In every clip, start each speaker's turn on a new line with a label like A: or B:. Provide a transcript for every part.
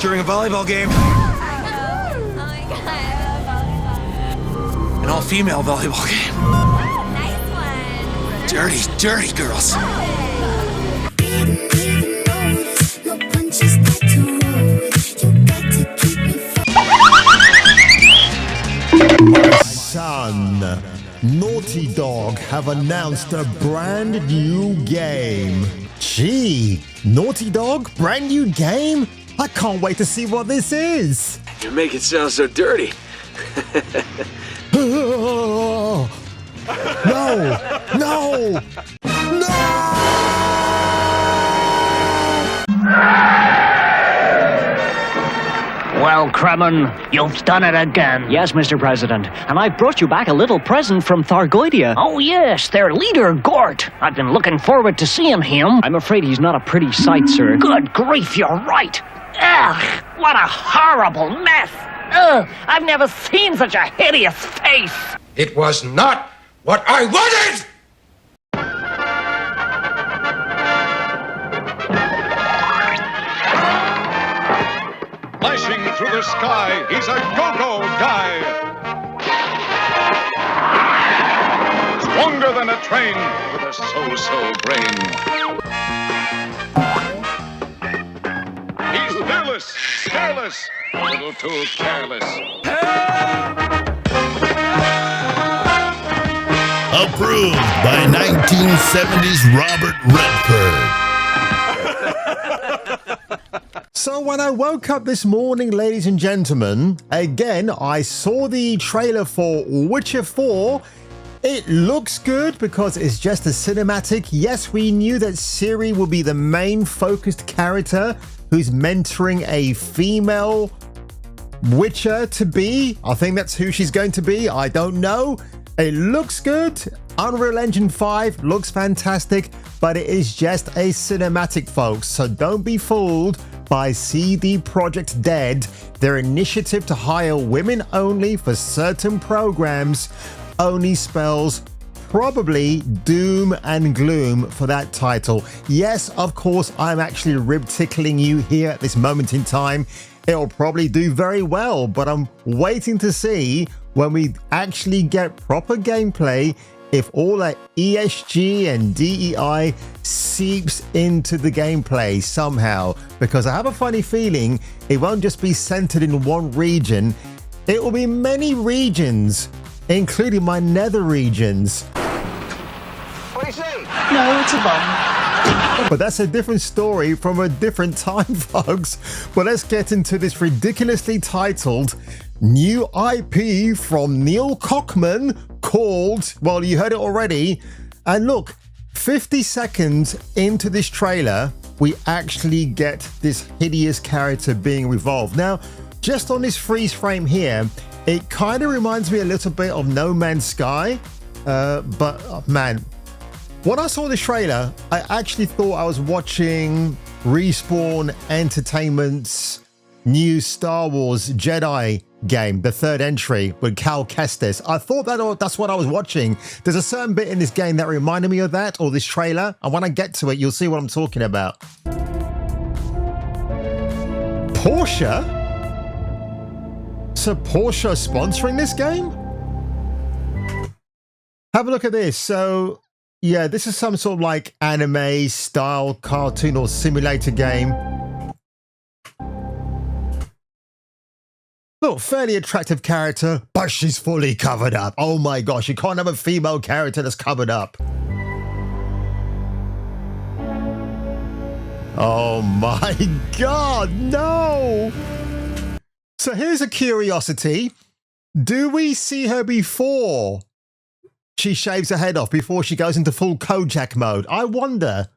A: during a volleyball game. An all-female volleyball game. Dirty, dirty girls.
B: Son, Naughty Dog have announced a brand new game. Gee, Naughty Dog, brand new game? I can't wait to see what this is.
A: You make it sound so dirty.
B: No! No! No!
C: Well, Kremen, you've done it again.
D: Yes, Mr. President, and I've brought you back a little present from Thargoidia.
C: Oh, yes, their leader, Gort. I've been looking forward to seeing him.
D: I'm afraid he's not a pretty sight, sir.
C: Good grief, you're right. Ugh, what a horrible mess. Ugh, I've never seen such a hideous face.
E: It was not what I wanted!
F: Flashing through the sky, he's a go-go guy. Stronger than a train with a so-so brain. He's fearless, careless, a little too careless.
G: Approved by 1970s Robert Redford.
B: So when I woke up this morning, ladies and gentlemen, again, I saw the trailer for Witcher 4. It looks good because it's just a cinematic. Yes, we knew that Ciri will be the main focused character who's mentoring a female Witcher to be. I think that's who she's going to be. I don't know. It looks good. Unreal Engine 5 looks fantastic, but it is just a cinematic, folks. So don't be fooled by CD Projekt Dead, their initiative to hire women only for certain programs only spells probably doom and gloom for that title. Yes, of course, I'm actually rib tickling you here at this moment in time. It'll probably do very well, but I'm waiting to see when we actually get proper gameplay if all that ESG and DEI seeps into the gameplay somehow, because I have a funny feeling it won't just be centered in one region. It will be many regions, including my nether regions.
E: What do you say?
D: No, it's a bum.
B: But that's a different story from a different time, folks. But let's get into this ridiculously titled new IP from Neil Cockman called, well, you heard it already. And look, 50 seconds into this trailer, we actually get this hideous character being revolved. Now, just on this freeze frame here, it kind of reminds me a little bit of No Man's Sky. Man, when I saw the trailer, I actually thought I was watching Respawn Entertainment's new Star Wars Jedi game, the third entry with Cal Kestis. I thought that's what I was watching. There's a certain bit in this game that reminded me of that, or this trailer, and when I get to it, you'll see what I'm talking about. Porsche? So Porsche sponsoring this game? Have a look at this. So yeah, this is some sort of like anime style cartoon or simulator game. Look, fairly attractive character, but she's fully covered up. Oh my gosh, you can't have a female character that's covered up. Oh my God, no! So here's a curiosity. Do we see her before she shaves her head off, before she goes into full Kojak mode? I wonder.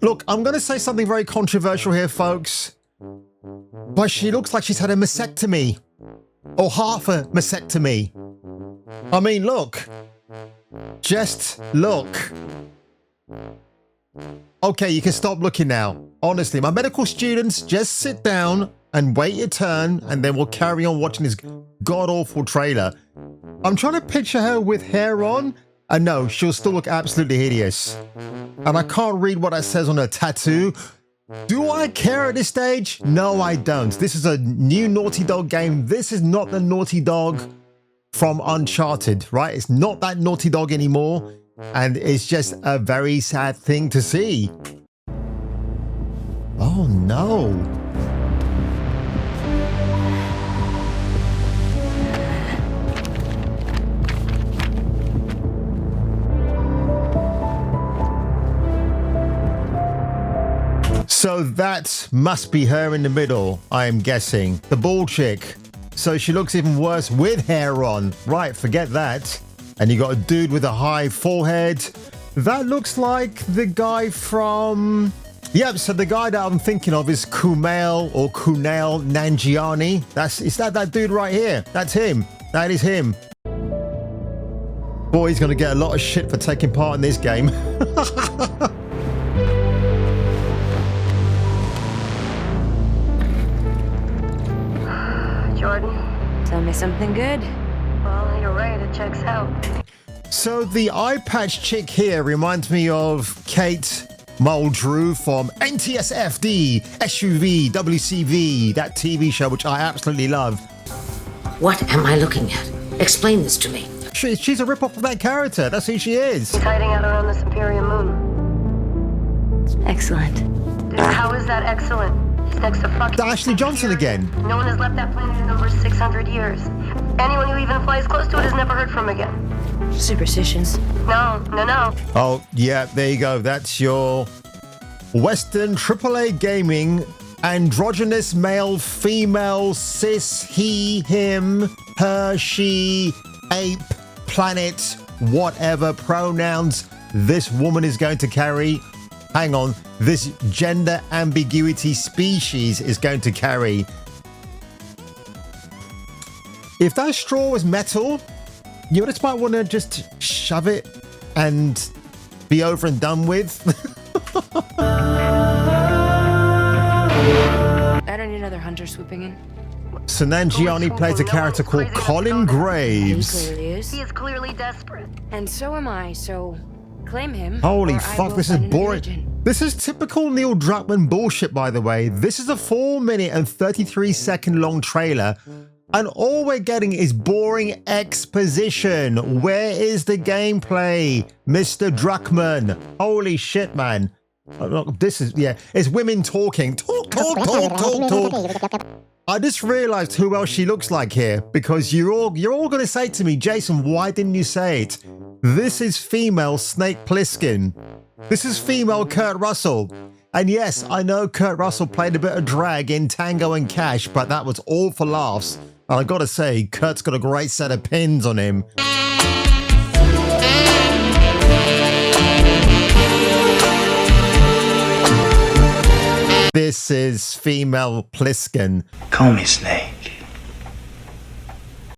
B: Look, I'm going to say something very controversial here, folks. But she looks like she's had a mastectomy. Or half a mastectomy. I mean, look. Just look. Okay, you can stop looking now. Honestly, my medical students, just sit down and wait your turn, and then we'll carry on watching this god-awful trailer. I'm trying to picture her with hair on, and no, she'll still look absolutely hideous. And I can't read what that says on her tattoo. Do I care at this stage? No, I don't. This is a new Naughty Dog game. This is not the Naughty Dog from Uncharted, right? It's not that Naughty Dog anymore. And it's just a very sad thing to see. Oh no. So that must be her in the middle, I am guessing. The bald chick. So she looks even worse with hair on. Right, forget that. And you got a dude with a high forehead. That looks like the guy from... Yep, so the guy that I'm thinking of is Kumail Nanjiani. Is that dude right here? That's him. That is him. Boy, he's going to get a lot of shit for taking part in this game.
H: Jordan, tell me something good. Well, you're right, it checks out.
B: So the eye patch chick here reminds me of Kate Muldrew from NTSFD, SUV, WCV, that TV show which I absolutely love.
I: What am I looking at? Explain this to me.
B: She's a rip-off of that character. That's who she is.
H: He's hiding out around this Imperium moon. Excellent. Dude, how is that excellent? He's next to fucking...
B: Ashley Johnson again.
H: No one has left that planet in over 600 years. Anyone who even flies close to it is never heard from again. Superstitions. No.
B: Oh, yeah, there you go. That's your Western AAA gaming androgynous male, female, cis, he, him, her, she, ape, planet, whatever pronouns this woman is going to carry. Hang on, this gender ambiguity species is going to carry. If that straw was metal, you just might want to just shove it and be over and done with.
H: I don't need another hunter swooping in.
B: So Nanjiani plays a character called Colin Graves.
H: He clearly is. He is clearly desperate. And so am I, so claim him.
B: Holy fuck, this is boring. This is typical Neil Druckmann bullshit, by the way. This is a 4-minute and 33-second long trailer, and all we're getting is boring exposition. Where is the gameplay, Mr. Druckmann? Holy shit, man. This is, yeah, it's women talking. Talk. I just realized who else she looks like here, because you're all going to say to me, Jason, why didn't you say it? This is female Snake Plissken. This is female Kurt Russell. And yes, I know Kurt Russell played a bit of drag in Tango and Cash, but that was all for laughs. And I gotta say, Kurt's got a great set of pins on him. This is female Plissken.
A: Call me Snake.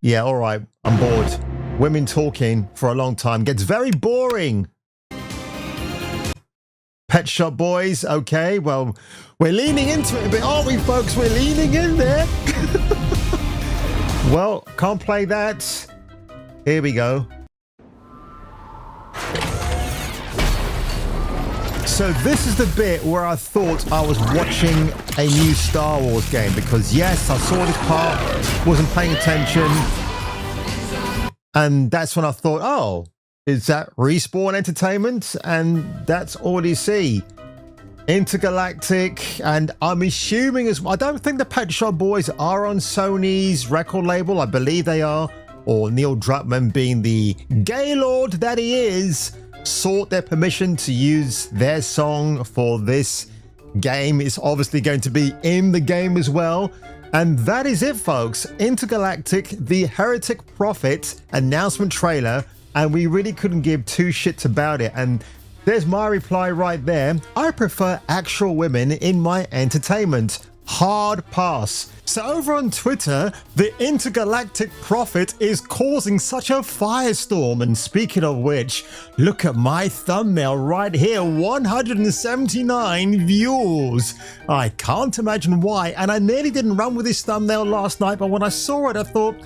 B: Yeah, all right, I'm bored. Women talking for a long time gets very boring. Pet Shop Boys, okay, well, we're leaning into it a bit, aren't we, folks? We're leaning in there. Well, can't play that. Here we go. So this is the bit where I thought I was watching a new Star Wars game, because yes, I saw this part, wasn't paying attention, and that's when I thought, oh, is that Respawn Entertainment? And that's all you see. Intergalactic, and I'm assuming as well, I don't think the Pet Shop Boys are on Sony's record label. I believe they are, or Neil Druckmann, being the gaylord that he is, sought their permission to use their song for this game. It's obviously going to be in the game as well. And that is it, folks. Intergalactic, the Heretic Prophet announcement trailer, and we really couldn't give two shits about it. And there's my reply right there. I prefer actual women in my entertainment. Hard pass. So over on Twitter, the Intergalactic Prophet is causing such a firestorm. And speaking of which, look at my thumbnail right here, 179 views. I can't imagine why. And I nearly didn't run with this thumbnail last night, but when I saw it, I thought,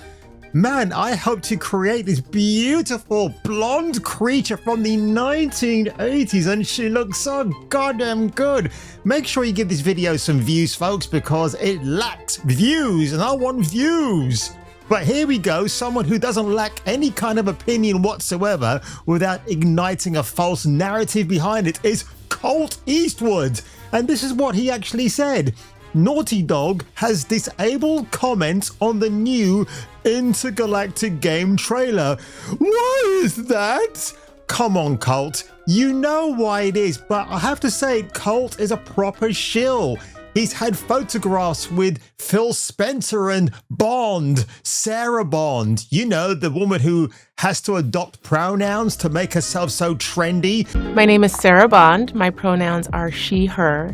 B: Man, I hope to create this beautiful blonde creature from the 1980s, and she looks so goddamn good. Make sure you give this video some views, folks, because it lacked views, and I want views. But here we go, someone who doesn't lack any kind of opinion whatsoever without igniting a false narrative behind it is Colt Eastwood. And this is what he actually said. Naughty Dog has disabled comments on the new Intergalactic game trailer. Why is that? Come on, Colt. You know why it is, but I have to say, Colt is a proper shill. He's had photographs with Phil Spencer and Bond, Sarah Bond. You know, the woman who has to adopt pronouns to make herself so trendy.
J: My name is Sarah Bond. My pronouns are she, her.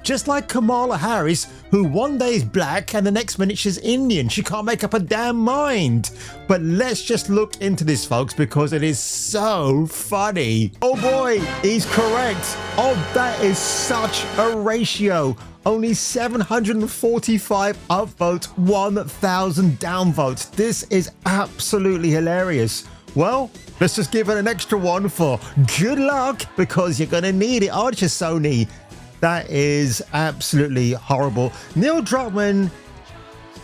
B: Just like Kamala Harris, who one day is black and the next minute she's Indian. She can't make up her damn mind. But let's just look into this, folks, because it is so funny. Oh boy, he's correct. Oh, that is such a ratio. Only 745 upvotes, 1,000 downvotes. This is absolutely hilarious. Well, let's just give it an extra one for good luck, because you're going to need it, aren't you, Sony? That is absolutely horrible. Neil Druckmann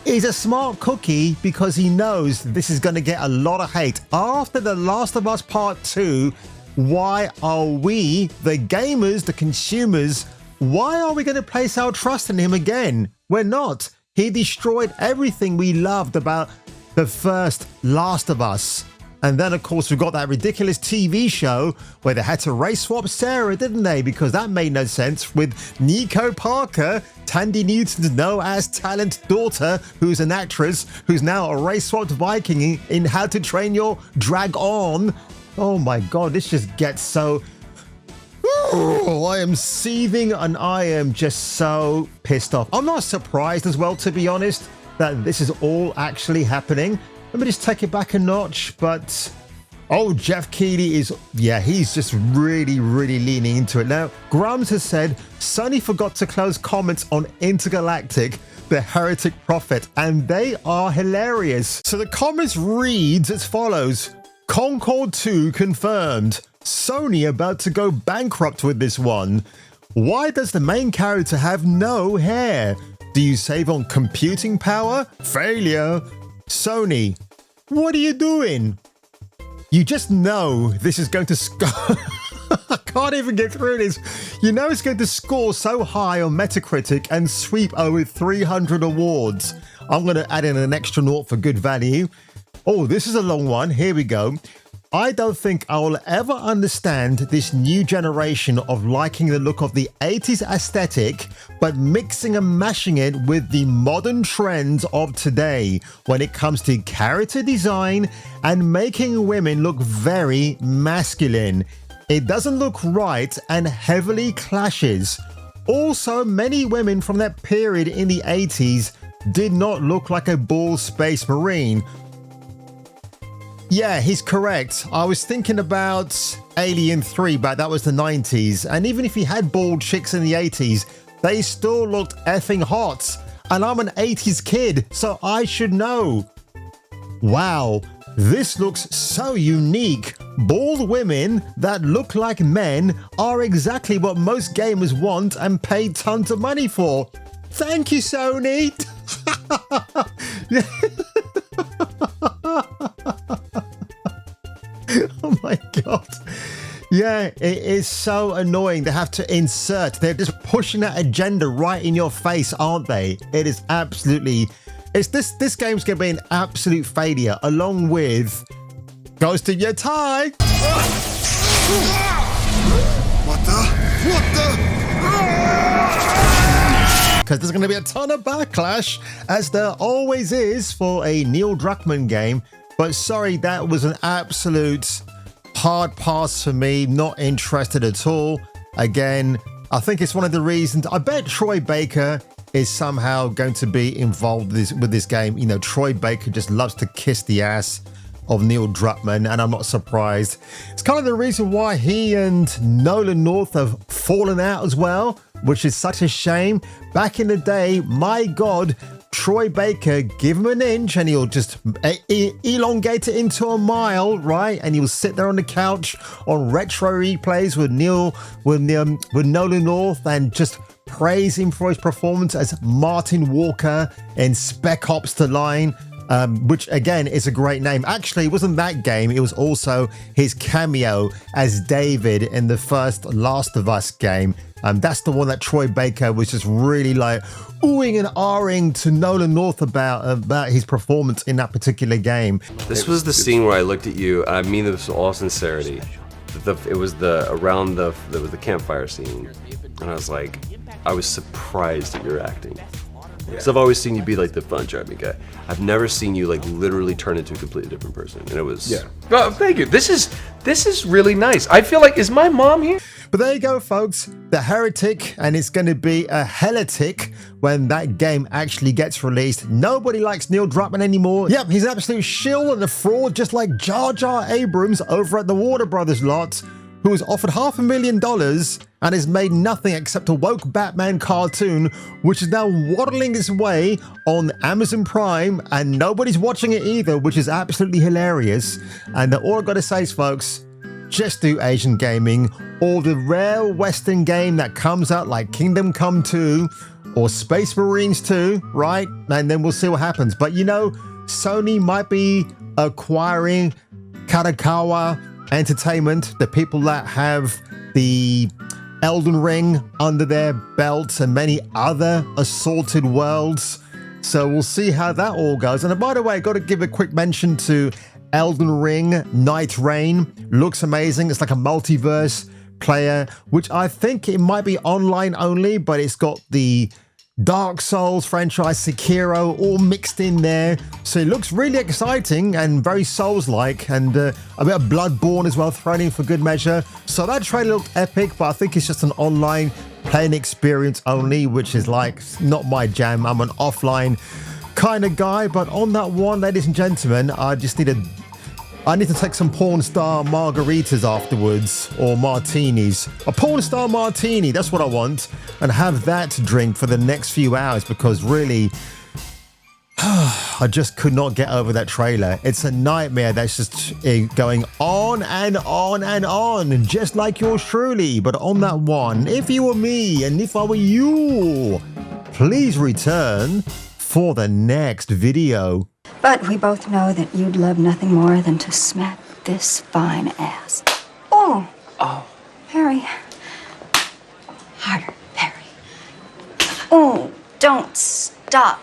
B: is a smart cookie because he knows this is going to get a lot of hate. After The Last of Us Part 2, why are we, the gamers, the consumers, why are we going to place our trust in him again? We're not. He destroyed everything we loved about the first Last of Us. And then, of course, we've got that ridiculous TV show where they had to race swap Sarah, didn't they? Because that made no sense with Nico Parker, Tandy Newton's no as talent daughter, who's an actress, who's now a race swapped Viking in How to Train Your Dragon. Oh my God, this just gets so... I am seething and I am just so pissed off. I'm not surprised as well, to be honest, that this is all actually happening. Let me just take it back a notch, but oh, Jeff Keighley is, yeah, he's just really leaning into it. Now, Grams has said Sony forgot to close comments on Intergalactic, the Heretic Prophet, and they are hilarious. So the comments reads as follows: Concord 2 confirmed. Sony about to go bankrupt with this one. Why does the main character have no hair? Do you save on computing power? Failure. Sony, what are you doing? You just know this is going to score. I can't even get through this. You know it's going to score so high on Metacritic and sweep over 300 awards. I'm going to add in an extra nought for good value. Oh, this is a long one. Here we go. I don't think I will ever understand this new generation of liking the look of the 80s aesthetic, but mixing and mashing it with the modern trends of today when it comes to character design and making women look very masculine. It doesn't look right and heavily clashes. Also, many women from that period in the 80s did not look like a bald space marine. Yeah, he's correct. I was thinking about Alien 3, but that was the 90s. And even if he had bald chicks in the 80s, they still looked effing hot. And I'm an 80s kid, so I should know. Wow, this looks so unique. Bald women that look like men are exactly what most gamers want and pay tons of money for. Thank you, Sony. Oh my God. Yeah, it is so annoying to have to insert. They're just pushing that agenda right in your face, aren't they? It is absolutely... This game's going to be an absolute failure, along with Ghost of Your Tie. What the? Because there's going to be a ton of backlash, as there always is for a Neil Druckmann game. But sorry, that was an absolute hard pass for me. Not interested at all. Again, I think it's one of the reasons. I bet Troy Baker is somehow going to be involved with this game. You know, Troy Baker just loves to kiss the ass of Neil Druckmann, and I'm not surprised. It's kind of the reason why he and Nolan North have fallen out as well, which is such a shame. Back in the day, my God, Troy Baker, give him an inch and he'll just elongate it into a mile, right? And he'll sit there on the couch on retro replays with Nolan North and just praise him for his performance as Martin Walker in Spec Ops: The Line. Which again is a great name. Actually, it wasn't that game. It was also his cameo as David in the first Last of Us game. That's the one that Troy Baker was just really like oohing and ahhing to Nolan North about his performance in that particular game.
K: This was the scene where I looked at you. I mean this with all sincerity. It was the campfire scene, and I was like, I was surprised at your acting. Because I've always seen you be like the fun, charming guy. I've never seen you like literally turn into a completely different person, and it was.
L: Yeah. Well, thank you. This is really nice. I feel like, is my mom here?
B: But there you go, folks. The Heretic, and it's going to be a Heretic when that game actually gets released. Nobody likes Neil Druckmann anymore. Yep, he's an absolute shill and a fraud, just like Jar Jar Abrams over at the Warner Brothers lot, who was offered $500,000 and has made nothing except a woke Batman cartoon, which is now waddling its way on Amazon Prime, and nobody's watching it either, which is absolutely hilarious. And all I've got to say is, folks, just do Asian gaming, or the rare Western game that comes out like Kingdom Come 2 or Space Marines 2, right? And then we'll see what happens. But you know, Sony might be acquiring Kadokawa Entertainment, the people that have the Elden Ring under their belts and many other assaulted worlds. So we'll see how that all goes. And by the way, I got to give a quick mention to Elden Ring Night Rain. Looks amazing. It's like a multiverse player, which I think it might be online only, but it's got the Dark Souls franchise, Sekiro, all mixed in there. So it looks really exciting and very Souls-like, and a bit of Bloodborne as well thrown in for good measure. So that trailer looked epic, but I think it's just an online playing experience only, which is like not my jam. I'm an offline kind of guy. But on that one, ladies and gentlemen, I need to take some porn star margaritas afterwards, or martinis. A porn star martini, that's what I want. And have that to drink for the next few hours, because really, I just could not get over that trailer. It's a nightmare that's just going on and on and on, just like yours truly. But on that one, if you were me and if I were you, please return for the next video.
M: But we both know that you'd love nothing more than to smack this fine ass. Oh. Oh. Harry. Harder, Harry. Oh, don't stop.